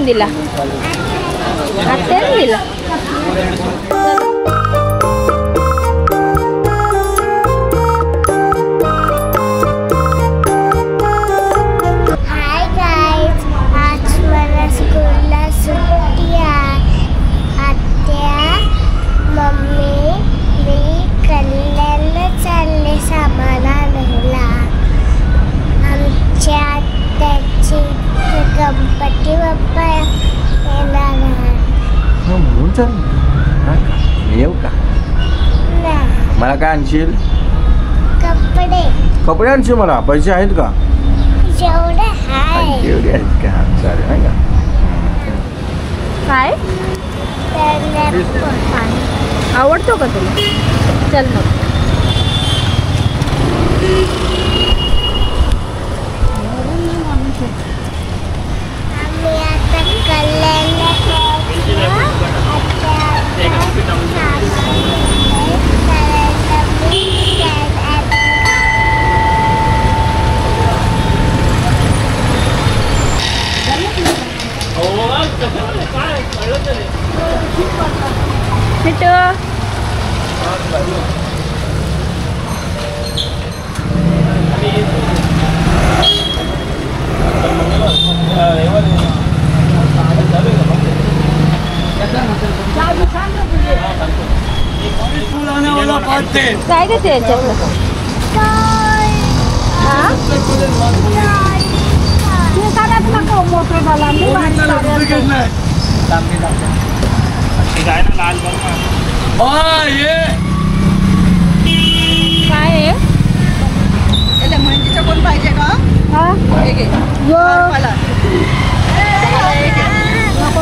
दिला? आत्याने दिला. गणपती बाप्पा येणार म्हणून चल. येऊ का? मला काय आणशील? कपडे. कपडे आणशील मला? पैसे आहेत का? जेवढे आहेत. जेवढे आहेत का? चालेल नाही का? काय आवडतो का तुला? चल मग. काय घेते याच्यातलं? काय आहे? मेहंदीचं कोण पाहिजे का?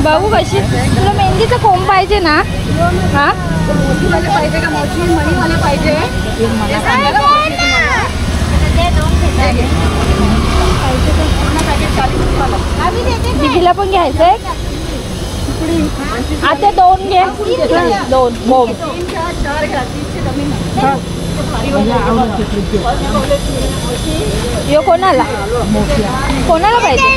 बाबू कशी तुला मेहंदीचं कोंब पाहिजे ना? हा पाहिजे का मोठी मणीवाले पाहिजे? दीदीला पण घ्यायचंय. आता 2 घे. 2 बोम. यो कोणाला पाहिजे?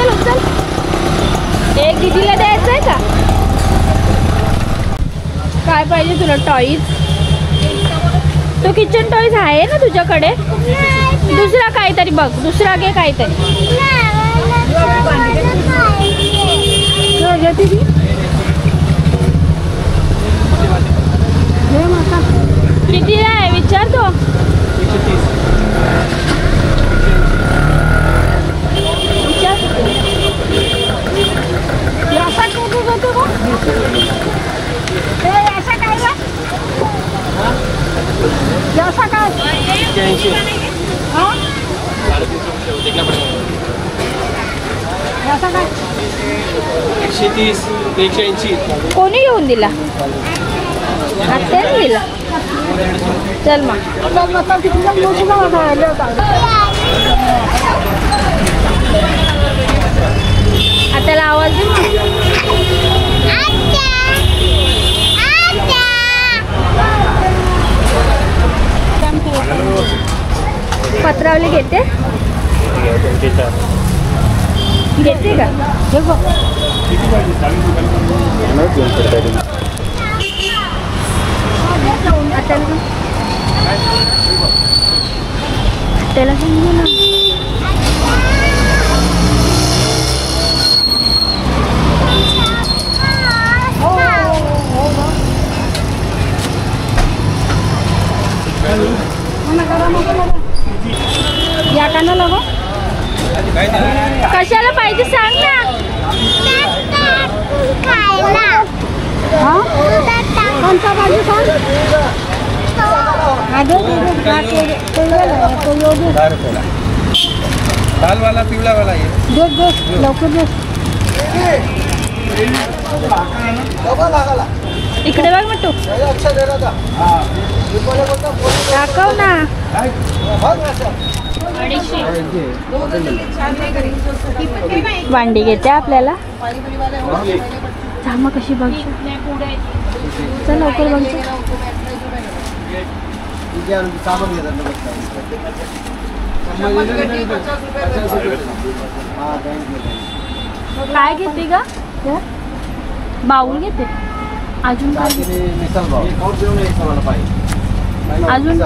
उचल. एक दीदीला द्यायचंय का? काय पाहिजे तुला? टॉईज? तो किचन टॉईज आहे ना तुझ्याकडे? दुसरा काहीतरी बघ. दुसरा घे काहीतरी. कितीला आहे विचारतो? कोणी घेऊन दिला? आत्याने दिला. चल मग. आत्याला आवाज दे. पत्रावली घेते का? त्याला समजू ना. या काना लगो. कशाला पाहिजे सांग ना. कोणता पाहिजे सांग. लाल वाला पिवळा वाला ये. लवकर इकडे बघ मग तू. दाखव ना. भांडी घेते आपल्याला. थांबा कशी बघ चल लवकर बघ काय घेते का बाऊल घेते अजून काय घेते? अजून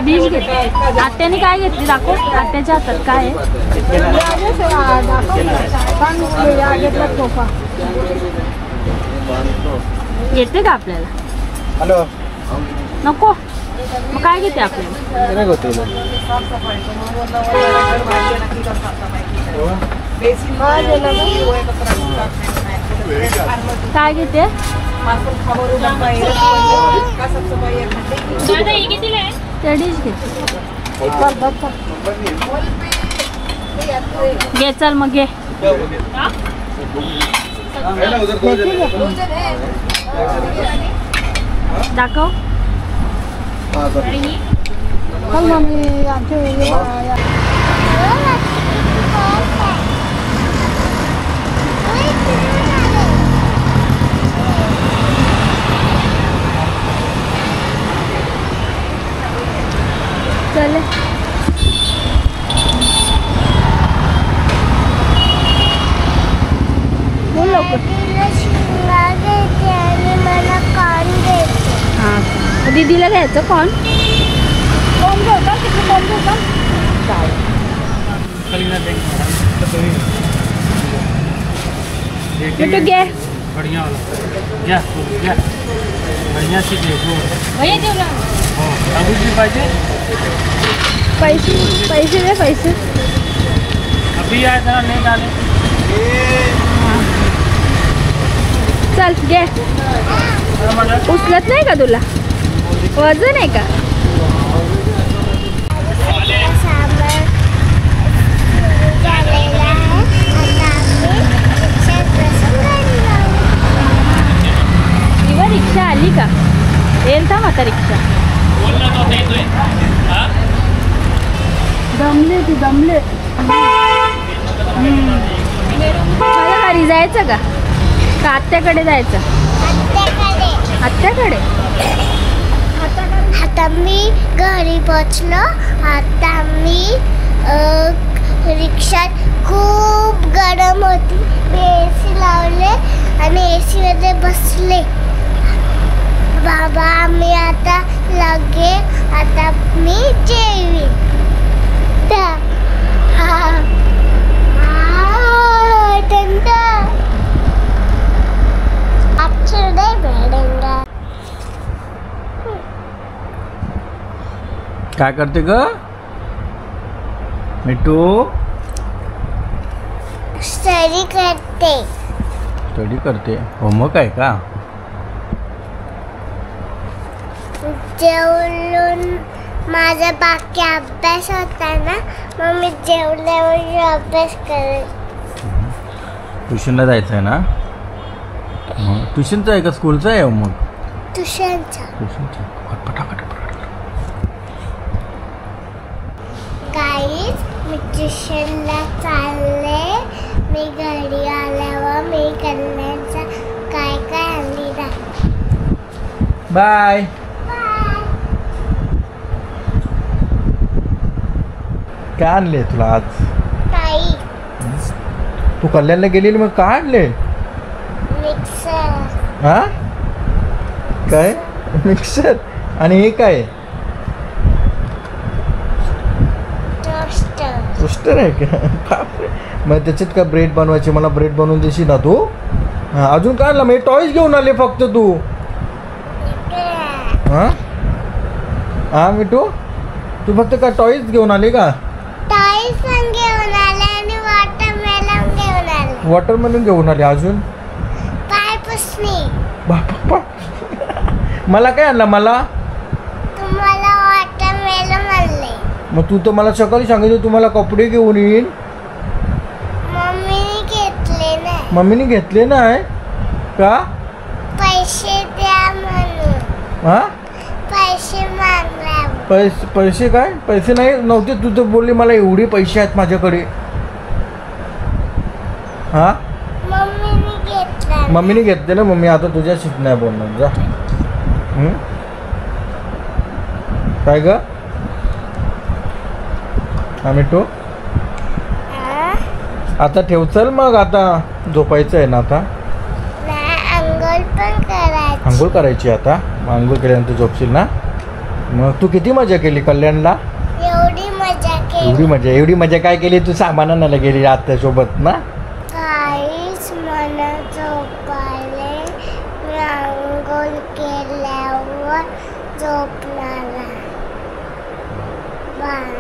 डिश घेते आत्याने काय घेतली दाखव आत्याच्या हातात काय आहे येते का आपल्याला हॅलो नको मग काय घेते आपल्याला काय घेते त्या डिश घेते घे चल मग घे दाखव चल बोल लवकर मला कॉर्न देते. हां दीदीला घ्यायचं कॉर्न कोण घेता किती कोण घेता मिठू घे बढ़िया वाला घ्या घ्या बढ़िया सी देखो भैया देऊ ना हो अजून भी पाहिजे पैसे पैसे दे पैसे अभी आया जरा नहीं डाले चल घे उचलत नाही का तुला वजन आहे का किंवा रिक्षा आली का येईल थांब आता रिक्षा दमले तू दमले मला घरी जायचं का आत्याकडे जायचं आत्याकडे आता मी घरी पोचलो आता मी रिक्षात खूप गरम होती मी AC लावले आणि AC मध्ये बसले बाबा मी आता लगे आता मी जेवी काय करते ग मिठू स्टडी करते स्टडी करते होमवर्क आहे का जेवून माझा बाकी अभ्यास होता ना मग मी जेवल्यावर अभ्यास करेन ट्युशनला जायचं आहे ना ट्युशनचं आहे का स्कूलचं आहे होमवर्क ट्युशनचा ट्युशनचं पटापट गाईज मी ट्युशनला चालले मी घरी आल्यावर मी कल्याणचा काय काय आणली बाय काय आणले तुला आज ताई तू कल्याणला गेलेली मग काय आणले मिक्सर हा काय मिक्सर आणि हे काय टोस्टर टोस्टर आहे का बापरे. मग त्याच्यात का ब्रेड बनवायची मला ब्रेड बनवून देशील ना तू हा अजून काय आणलं मी टॉयज घेऊन आले फक्त तू हा हा मिठू तू फक्त का टॉयज घेऊन आले का टॉयज पण घेऊन आले आणि वॉटरमेलन घेऊन आले वॉटरमेलन घेऊन आले अजून पाय पुसणी बापा मला काय आणलं मला तुम्हाला वॉटरमेलन आणले मग तू तर मला सकाळी सांगितलं तुम्हाला कपडे घेऊन येईन मम्मीने घेतले नाही मम्मीने घेतले नाही का पैसे द्या म्हणून हा पैसे मागल्यावर पैसे काय पैसे नाही नव्हते. तू तर बोलली मला एवढे पैसे आहेत माझ्याकडे. हा मम्मीने घेतला. मम्मीने घेतले ना. मम्मी आता तुझ्याशीच नाही बोलणार जा. काय ग आम्ही तू हा? आता ठेव चल मग. आता झोपायचं आहे ना. आता नाही, अंघोळ पण करायची. आंघोळ करायची आता. आंघोळ केल्यानंतर झोपशील ना. मग तू किती मजा केली कल्याणला. एवढी मजा केली. एवढी मजा काय केली. तू सामान आणायला गेली आत्यासोबत ना. काहीच मला झोपायले. मी अंघोळ केल्यावर झोपणार. बाय.